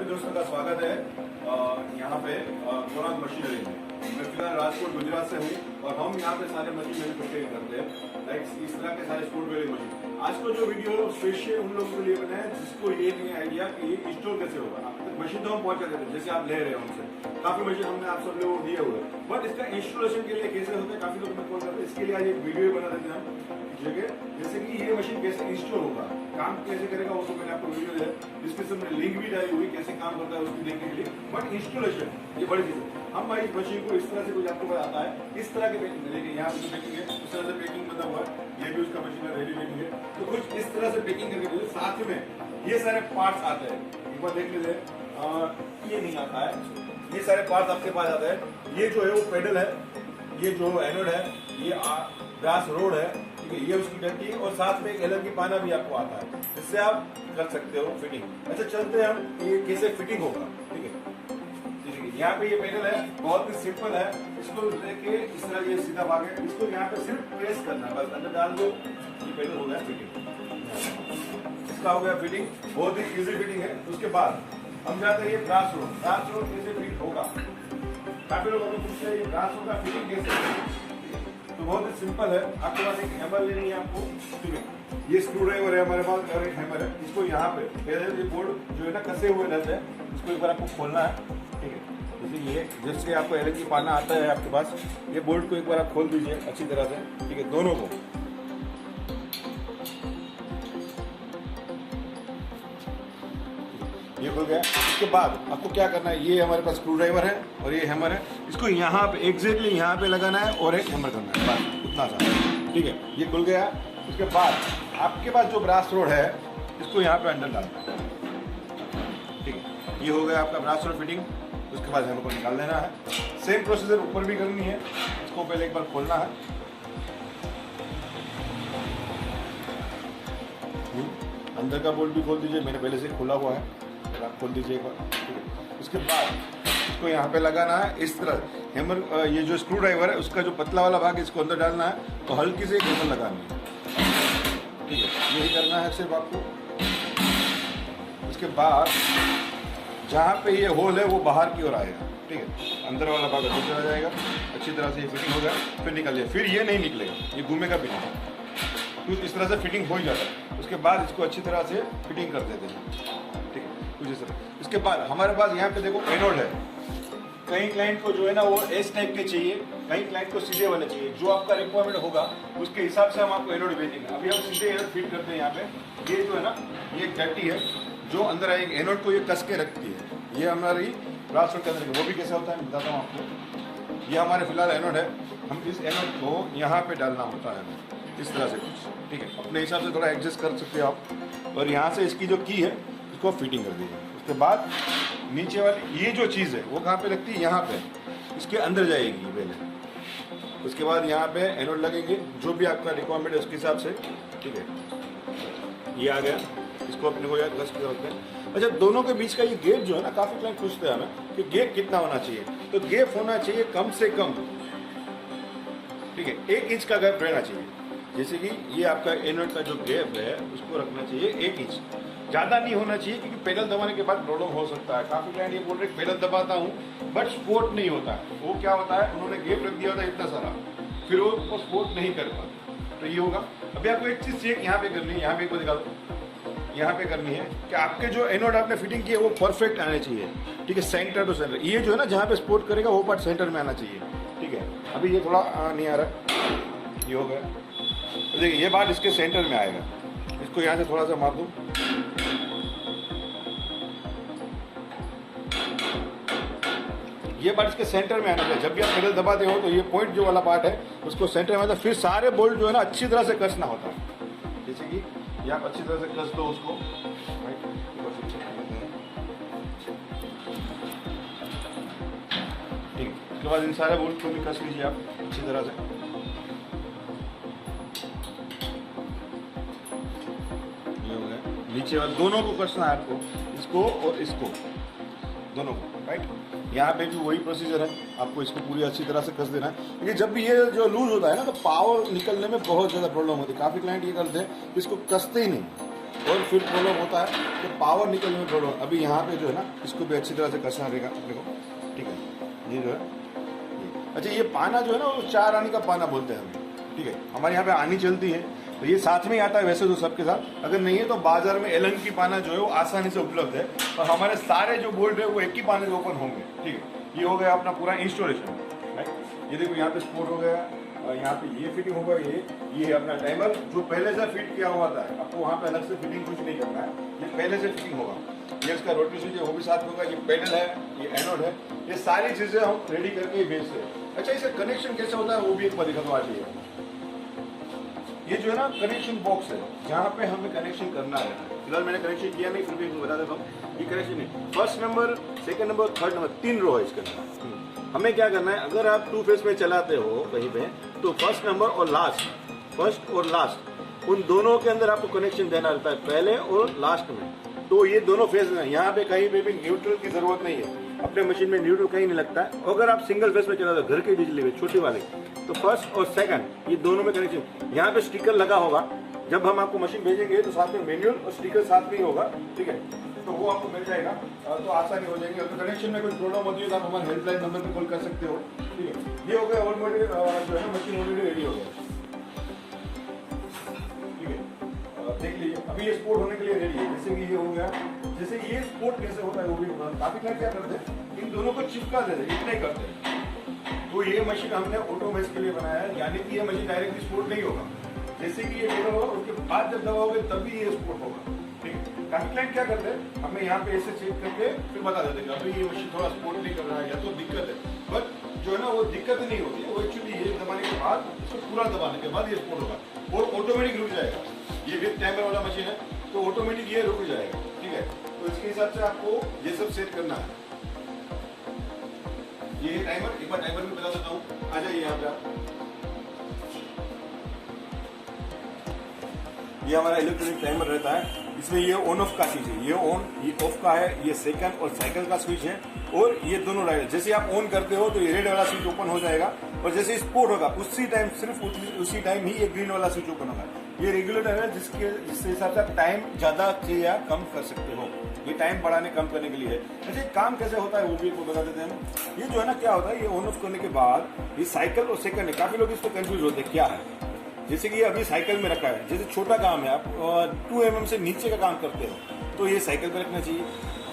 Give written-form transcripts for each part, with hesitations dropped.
दोस्तों का स्वागत है यहाँ पे कोणार्क मशीनरी में। मैं फिलहाल राजकोट गुजरात से हूँ और हम यहाँ पे सारे मशीन मैन्युफैक्चरिंग करते हैं, लाइक इस तरह के सारे स्पोर्ट वेयर मशीन। आज को जो वीडियो है स्पेशल उन लोगों के लिए बना है जिसको ये नहीं आइडिया कि ये इंस्टॉल कैसे होगा। मशीन तो हम पहुंचा देते हैं, जैसे आप ले रहे हैं हमसे काफी मशीन हमने आप सब लोगों को दिए हुए, बट इसका इंस्टॉलेशन के लिए कैसे होता है काफी लोग कॉल करते हैं। इसके लिए आज एक वीडियो बना देते हैं हम जगह, जैसे कि ये मशीन कैसे इंस्टॉल होगा, काम कैसे करेगा, वो तो मैंने आपको वीडियो है डिस्क्रिप्शन में लिंक भी डाली हुई कैसे काम करता है उसको देखने के लिए। बट इंस्टॉलेशन ये बड़ी चीज है। हम इस मशीन को इस तरह से कुछ आपको बताता है, इस तरह के पैकिंग देखिए यहाँ पे पैकिंग है, इस तरह से पैकिंग बना हुआ है, ये भी उसका मशीन है, रेडी पैकिंग है। तो कुछ इस तरह से पैकिंग करके साथ में ये सारे पार्ट्स आते हैं, एक बार देख लीजिए। ये नहीं आता है, ये सारे पार्ट्स आपके पास आते हैं। ये जो है वो पेडल है, ये जो एनोड है, ये ब्रास रोड है, ठीक है, ये उसकी डंडी और साथ में एक एलएमजी पाना भी आपको आता है, इससे आप कर सकते हो फिटिंग। अच्छा चलते हैं हम ये कैसे फिटिंग होगा, ठीक है। यहाँ पे ये पैनल है, बहुत ही सिंपल है। इसको लेके इस तरह ये सीधा भाग है, इसको यहाँ पे सिर्फ प्रेस करना है, बस अंदर डाल दो, ये पैनल हो गया फिटिंग। इसका हो गया फिटिंग, बहुत ही इजी फिटिंग है। उसके बाद हम जाते हैं ये ब्रास रोड कैसे फिट होगा। काफी लोग हमें पूछते हैं ये ब्रास रोड का फिटिंग कैसे, तो बहुत ही सिंपल है। आपके पास एक हैमर लेनी है आपको, ठीक है, ये स्क्रू ड्राइवर है हमारे पास और एक हैमर है। इसको यहाँ पे पहले ये बोर्ड जो है ना कसे हुए रहते हैं, इसको एक बार आपको खोलना है, ठीक है। जैसे आपको एलएनजी पाना आता है आपके पास, ये बोल्ट को एक बार आप खोल दीजिए अच्छी तरह से, ठीक है, दोनों को। ये खुल गया। इसके बाद आपको क्या करना है, ये हमारे पास स्क्रू ड्राइवर है और ये हैमर है, इसको यहाँ पे एग्जैक्टली यहाँ पे लगाना है और एक हैमर करना है, बस उतना सा, ठीक है। ये खुल गया। उसके बाद आपके पास जो ब्रास रोड है इसको यहाँ पे अंदर डालना है, ठीक है। ये हो गया आपका ब्रास रोड फिटिंग। उसके बाद हैमर को निकाल देना है। सेम प्रोसीजर ऊपर भी करनी है, इसको पहले एक बार खोलना है, अंदर का बोल्ट भी खोल दीजिए, मैंने पहले से खोला हुआ है, आप खोल दीजिए एक बार, ठीक है। उसके बाद इसको यहाँ पे लगाना है इस तरह। हैमर ये जो स्क्रू ड्राइवर है उसका जो पतला वाला भाग इसको अंदर डालना है, तो हल्की से एक हैमर लगानी है, ठीक है। यही करना है सिर्फ आपको। उसके बाद जहाँ पे ये होल है वो बाहर की ओर आएगा, ठीक है, अंदर वाला भाग अंदर चला जाएगा। अच्छी तरह से ये फिटिंग हो गया, फिर निकल जाए, फिर ये नहीं निकलेगा, ये घूमेगा भी नहीं, कुछ इस तरह से फिटिंग हो ही जाता है। उसके बाद इसको अच्छी तरह से फिटिंग कर देते हैं, ठीक है, कुछ इस तरह। इसके बाद हमारे पास यहाँ पे देखो एनोड है। कई क्लाइंट को जो है ना वो एस टाइप के चाहिए, कई क्लाइंट को सीधे वाले चाहिए, जो आपका रिक्वायरमेंट होगा उसके हिसाब से हम आपको एनोड भेजेंगे। अभी हम सीधे एनोड फिट करते हैं यहाँ पे। ये जो है ना ये एक डट्टी है जो अंदर आएगी, एनोड को ये कस के रखती है। ये हमारी ब्रास रोड के अंदर, वो भी कैसा होता है बताता हूँ आपको। ये हमारे फिलहाल एनोड है, हम इस एनोड को यहाँ पे डालना होता है इस तरह से कुछ, ठीक है। अपने हिसाब से थोड़ा एडजस्ट कर सकते हो आप। और यहाँ से इसकी जो की है इसको फिटिंग कर दीजिए। उसके बाद नीचे वाली ये जो चीज़ है वो कहाँ पे लगती है, यहाँ पे, इसके अंदर जाएगी पहले। उसके बाद यहाँ पे एनोड लगेंगे, जो भी आपका रिक्वायरमेंट है उसके हिसाब से, ठीक है। ये आ गया, इसको अपने को याद रखते हैं। अच्छा, दोनों के बीच का ये गैप जो है ना, काफ़ी क्लाइंट पूछते हैं हमें कि गैप कितना होना चाहिए, तो गैप होना चाहिए कम से कम, ठीक है, 1 इंच का गैप रहना चाहिए। जैसे कि ये आपका एनोड का जो गैप है उसको रखना चाहिए 1 इंच, ज़्यादा नहीं होना चाहिए, क्योंकि पेडल दबाने के बाद प्रॉब्लम हो सकता है। काफ़ी क्लाइंट ये बोल रहे पेडल दबाता हूँ बट स्पोर्ट नहीं होता है। वो क्या होता है, उन्होंने गैप रख दिया होता है इतना सारा, फिर वो स्पोर्ट नहीं कर पाते, तो ये होगा। अभी आपको एक चीज़ चेक यहाँ पे करनी है, यहाँ पे एक बार दिखा दो, यहाँ पे करनी है कि आपके जो एनोड आपने फिटिंग की है वो परफेक्ट आने चाहिए, ठीक है, सेंटर टू सेंटर। ये जो है ना जहाँ पे सपोर्ट करेगा वो पार्ट सेंटर में आना चाहिए, ठीक है। अभी ये थोड़ा नहीं आ रहा, ये हो गया। तो देखिए ये बात इसके सेंटर में आएगा, इसको यहाँ से थोड़ा सा मार दूँ, ये बात इसके सेंटर में आना चाहिए। जब भी आप पेडल दबाते हो तो ये पॉइंट जो वाला पार्ट है उसको सेंटर में आता है, फिर सारे बोल्ट जो है ना अच्छी तरह से कसना होता है। जैसे कि ये आप अच्छी तरह से कस दो उसको, ठीक। उसके बाद इन सारे बोल्ट को भी कस लीजिए आप अच्छी तरह से, ये हो गया। नीचे वाले दोनों को कसना है आपको, इसको और इसको, दोनों को, राइट। यहाँ पे भी वही प्रोसीजर है, आपको इसको पूरी अच्छी तरह से कस देना है, क्योंकि जब भी ये जो लूज होता है ना तो पावर निकलने में बहुत ज़्यादा प्रॉब्लम होती है। काफ़ी क्लाइंट ये करते हैं इसको कसते ही नहीं, और फिर प्रॉब्लम होता है कि पावर निकलने में प्रॉब्लम। अभी यहाँ पे जो है ना, इसको भी अच्छी तरह से कसना रहेगा अपने को, ठीक है। ये जो है अच्छा, ये पाना जो है ना वो 4 आनी का पाना बोलते हैं हम, ठीक है। हमारे यहाँ पे आनी चलती है, तो ये साथ में ही आता है वैसे तो सबके साथ। अगर नहीं है तो बाजार में एलन की पाना जो है वो आसानी से उपलब्ध है, और हमारे सारे जो बोल्ट है वो एक ही पाने से ओपन होंगे, ठीक है। ये हो गया अपना पूरा इंस्टॉलेशन, राइट। ये देखो यहाँ पे स्पोर्ट हो गया, और यहाँ पे ये फिटिंग होगा, ये अपना टाइमर जो पहले से फिट किया हुआ था। आपको वहाँ पे अलग से फिटिंग कुछ नहीं करना है, ये पहले से फिटिंग होगा। ये इसका रोटरी स्विच है वो भी साथ होगा, ये पैडल है, ये एनोड है, ये सारी चीजें हम रेडी करके ही भेजते हैं। अच्छा, इसका कनेक्शन कैसे होता है वो भी एक बार दिखा दो आज। ये जो है ना कनेक्शन बॉक्स है, जहाँ पे हमें कनेक्शन करना है। फिलहाल मैंने कनेक्शन किया नहीं, फिर भी बता देता हूँ। ये कनेक्शन है first number, second number, third number, 3 रो है इसके अंदर। हमें क्या करना है, अगर आप 2 फेस में चलाते हो कहीं पे, तो फर्स्ट नंबर और लास्ट, फर्स्ट और लास्ट, उन दोनों के अंदर आपको कनेक्शन देना रहता है, पहले और लास्ट में। तो ये दोनों फेज में, यहाँ पे कहीं पे भी न्यूट्रल की जरूरत नहीं है। अपने मशीन में न्यूट्रल कहीं नहीं लगता है। अगर आप सिंगल फेस में चलाते हो घर की बिजली में छोटी वाले, तो फर्स्ट और सेकंड ये दोनों में कनेक्शन, यहाँ पे स्टिकर लगा होगा। जब हम आपको मशीन भेजेंगे तो साथ में मैनुअल और स्टिकर साथ में ही होगा, ठीक है। तो वो आपको मिल जाएगा, तो आसानी हो जाएगी। अगर कनेक्शन में कोई प्रॉब्लम होती है तो आप हमारे हेल्पलाइन नंबर पे कॉल कर सकते हो, ठीक है। ये हो गया ऑलरेडी जो है मशीन ऑलरेडी रेडी हो गया, ठीक है। देख लीजिए अभी ये स्पोर्ट होने के लिए रेडी है। जैसे कि ये हो गया, जैसे ये स्पोर्ट कैसे होता है वो भी काफी क्लाइंट क्या करते हैं, इन दोनों को चिपका देते हैं, इतना ही करते हैं। तो ये मशीन हमने ऑटोमेस के लिए बनाया है, यानी कि ये मशीन डायरेक्टली स्पोर्ट नहीं होगा। जैसे कि ये डेवलप होगा उसके बाद जब दबाओगे तभी ये स्पोर्ट होगा, ठीक है। काफी क्लाइंट क्या करते हैं, हमें यहाँ पे ऐसे चेक करके फिर बता देते हैं अभी ये मशीन थोड़ा स्पोर्ट नहीं कर रहा है या तो दिक्कत है। बट जो है ना वो दिक्कत नहीं होती है, वो एक्चुअली ये दबाने के बाद, इसको पूरा दबाने के बाद ये स्पोर्ट होगा और ऑटोमेटिक रुक जाएगा। ये विद टाइमर वाला मशीन है तो ऑटोमेटिक ये रुक जाएगा, ठीक है। तो इसके हिसाब से आपको ये सब सेट करना है। ये टाइमर, एक बार टाइमर भी बता देता हूँ, आ जाइए यहाँ पे आप। ये हमारा इलेक्ट्रॉनिक टाइमर रहता है, इसमें ये ऑन ऑफ का चीज है, ये ऑन, ये ऑफ का है, ये सेकंड और साइकिल का स्विच है, और ये दोनों लाइट। जैसे आप ऑन करते हो तो ये रेड वाला स्विच ओपन हो जाएगा, और जैसे स्पोर्ट होगा उसी टाइम, सिर्फ उसी टाइम ही ये ग्रीन वाला स्विच ओपन होगा। ये रेगुलेटर है जिसके हिसाब से आप टाइम ज्यादा या कम कर सकते हो। ये टाइम बढ़ाने कम करने के लिए है। अच्छा, काम कैसे होता है वो भी आपको बता देते हैं। ये जो है ना क्या होता है, ये ऑन ऑफ करने के बाद ये साइकिल और सेकंड है, काफी लोग इसको कंफ्यूज होते हैं क्या है। जैसे कि अभी साइकिल में रखा है, जैसे छोटा काम है, आप 2 mm से नीचे का काम करते हो तो ये साइकिल पे रखना चाहिए,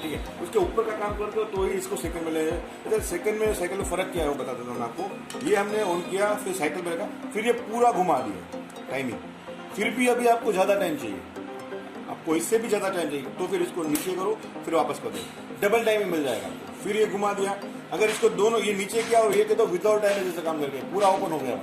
ठीक है। उसके ऊपर का काम करते हो तो ही इसको सेकंड में ले जाए। अच्छा, सेकंड में साइकिल में फर्क क्या है वो बता देता हूँ आपको। ये हमने ऑन किया, फिर साइकिल में रखा, फिर ये पूरा घुमा दिया टाइमिंग। फिर भी अभी आपको ज्यादा टाइम चाहिए, आपको इससे भी ज्यादा टाइम चाहिए, तो फिर इसको नीचे करो, फिर वापस कर दो, डबल टाइमिंग मिल जाएगा आपको। फिर ये घुमा दिया, अगर इसको दोनों ये नीचे किया और ये कहते विदाउट टाइम जैसे काम करके पूरा ओपन हो गया,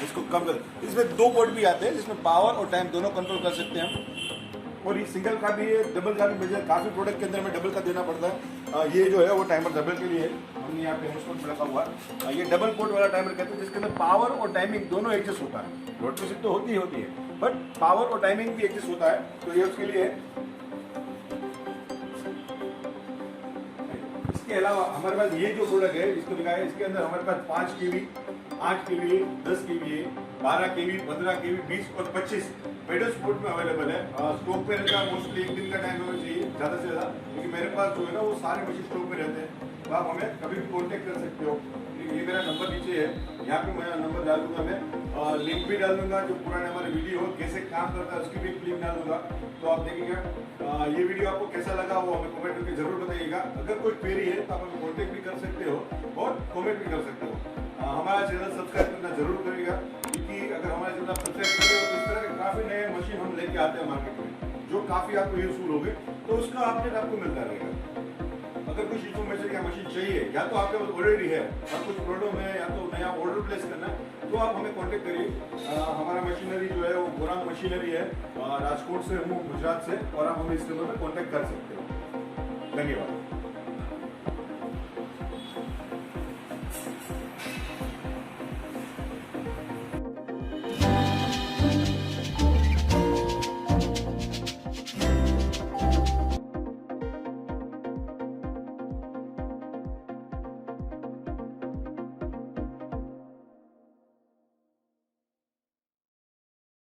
इसको कम कर। इसमें 2 पोर्ट भी आते हैं जिसमें पावर और टाइम दोनों कंट्रोल कर सकते हैं हम। और ये सिंगल का भी है, डबल का भी मिल जाए। काफी प्रोडक्ट के अंदर में डबल का देना पड़ता है। ये जो है वो टाइमर डबल के लिए है, हमने यहाँ पे हेडफोन रखा हुआ है। ये डबल पोर्ट वाला टाइमर कहते हैं, जिसके अंदर पावर और टाइमिंग दोनों एडजस्ट होता है। रोटरी स्विच तो होती है बट पावर और टाइमिंग भी एडजस्ट होता है, तो ये उसके लिए है। इसके अलावा हमारे पास ये जो प्रोडक्ट है जिसको दिखाया है, इसके अंदर हमारे पास 5 kV, 8 kV, 10 kV, 12 kV, 15 kV, 20 और 25 पेडल स्पोर्ट में अवेलेबल है। स्टॉक पे रहता है, मोस्टली 1 दिन का टाइम होना चाहिए ज्यादा से ज्यादा, क्योंकि मेरे पास जो है ना वो सारे मशीन स्टॉक में रहते हैं। तो आप हमें कभी भी कॉन्टेक्ट कर सकते हो। ये मेरा नंबर नीचे है, यहाँ पे मैं नंबर डाल दूंगा, मैं लिंक भी डाल दूंगा, जो पुराने हमारे वीडियो कैसे काम करता है उसकी भी लिंक डाल दूंगा, तो आप देखिएगा। ये वीडियो आपको कैसा लगा वो हमें कमेंट करके जरूर बताइएगा। अगर कोई क्वेरी है तो आप हमें कॉन्टेक्ट भी कर सकते हो और कमेंट भी कर सकते हो। हमारा चैनल सब्सक्राइब करना जरूर करिएगा, क्योंकि अगर हमारा चैनल सब्सक्राइब करेंगे तो इस तरह के काफी नए मशीन हम लेके आते हैं मार्केट में, जो काफी आपको यूजफुल होंगे, तो उसका अपडेट आपको मिलता रहेगा। अगर कुछ इन्फॉर्मेशन या मशीन चाहिए, या तो आपके पास ऑलरेडी है और कुछ प्रॉब्लम है, या तो नया ऑर्डर प्लेस करना है, तो आप हमें कांटेक्ट करिए। हमारा मशीनरी जो है वो गोरांग मशीनरी है, राजकोट से हूँ, गुजरात से, और आप हमें इस नंबर पर कांटेक्ट कर सकते हो। धन्यवाद।